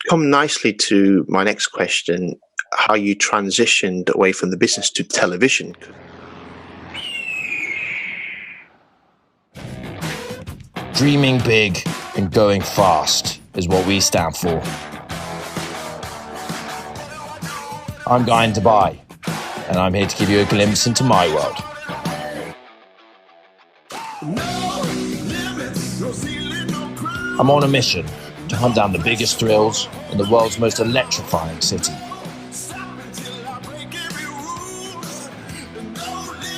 come nicely to my next question, how you transitioned away from the business to television. Dreaming big and going fast is what we stand for. I'm Guy in Dubai, and I'm here to give you a glimpse into my world. I'm on a mission to hunt down the biggest thrills in the world's most electrifying city.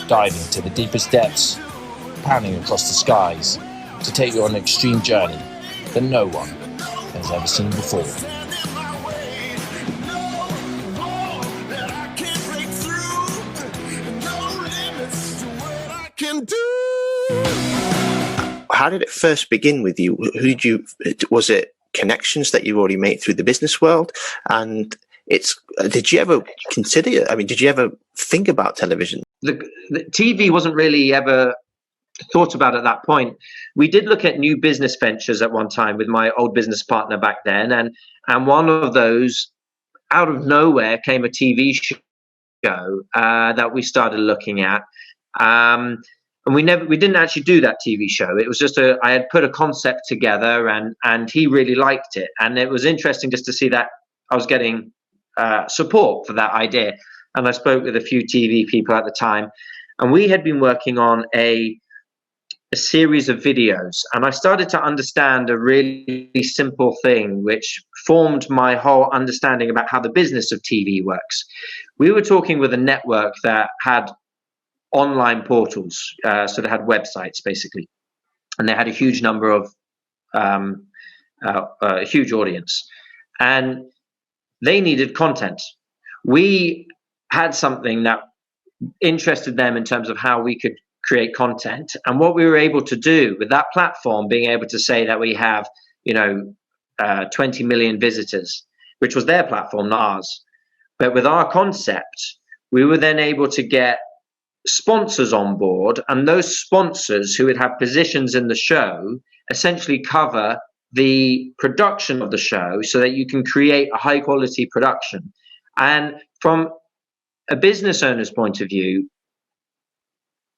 Diving to the deepest depths, panning across the skies to take you on an extreme journey that no one has ever seen before. How did it first begin with you? Was it connections that you already made through the business world? And did you ever consider, did you ever think about television? The TV wasn't really ever thought about at that point. We did look at new business ventures at one time with my old business partner back then. And one of those, out of nowhere, came a TV show that we started looking at. And we didn't actually do that TV show. It was just I had put a concept together and he really liked it. And it was interesting just to see that I was getting support for that idea. And I spoke with a few TV people at the time, and we had been working on a series of videos. And I started to understand a really simple thing, which formed my whole understanding about how the business of TV works. We were talking with a network that had online portals, so they had websites basically, and they had a huge number of a huge audience, and they needed content. We had something that interested them in terms of how we could create content, and what we were able to do with that platform, being able to say that we have 20 million visitors, which was their platform, not ours, but with our concept we were then able to get sponsors on board, and those sponsors who would have positions in the show essentially cover the production of the show so that you can create a high quality production. And from a business owner's point of view,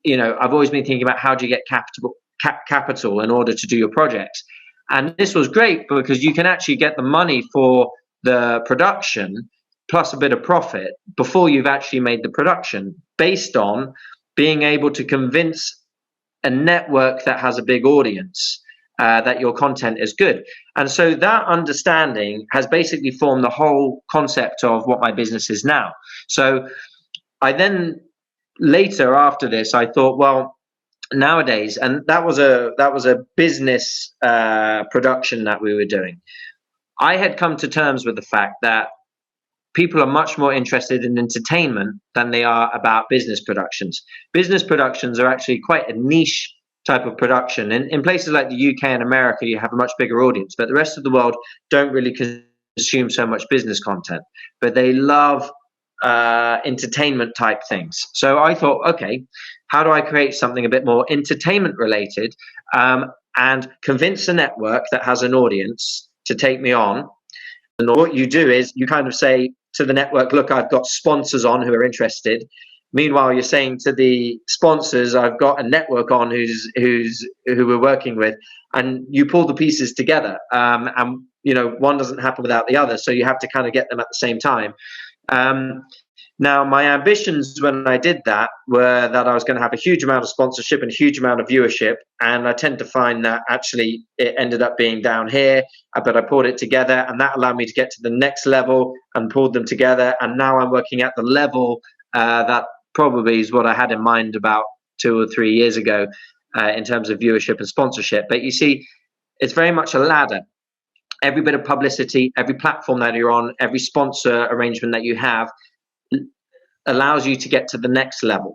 I've always been thinking about how do you get capital in order to do your projects. And this was great because you can actually get the money for the production plus a bit of profit before you've actually made the production, based on being able to convince a network that has a big audience that your content is good. And so that understanding has basically formed the whole concept of what my business is now. So I then later after this, I thought, well, nowadays, and that was a business production that we were doing. I had come to terms with the fact that people are much more interested in entertainment than they are about business productions. Business productions are actually quite a niche type of production. In places like the UK and America, you have a much bigger audience, but the rest of the world don't really consume so much business content, but they love entertainment type things. So I thought, okay, how do I create something a bit more entertainment related and convince a network that has an audience to take me on? And what you do is you kind of say to the network, look, I've got sponsors on who are interested. Meanwhile, you're saying to the sponsors, I've got a network on who we're working with, and you pull the pieces together. And one doesn't happen without the other, so you have to kind of get them at the same time. Now, my ambitions when I did that were that I was going to have a huge amount of sponsorship and a huge amount of viewership. And I tend to find that actually it ended up being down here, but I pulled it together, and that allowed me to get to the next level and pulled them together. And now I'm working at the level that probably is what I had in mind about 2 or 3 years ago in terms of viewership and sponsorship. But you see, it's very much a ladder. Every bit of publicity, every platform that you're on, every sponsor arrangement that you have allows you to get to the next level.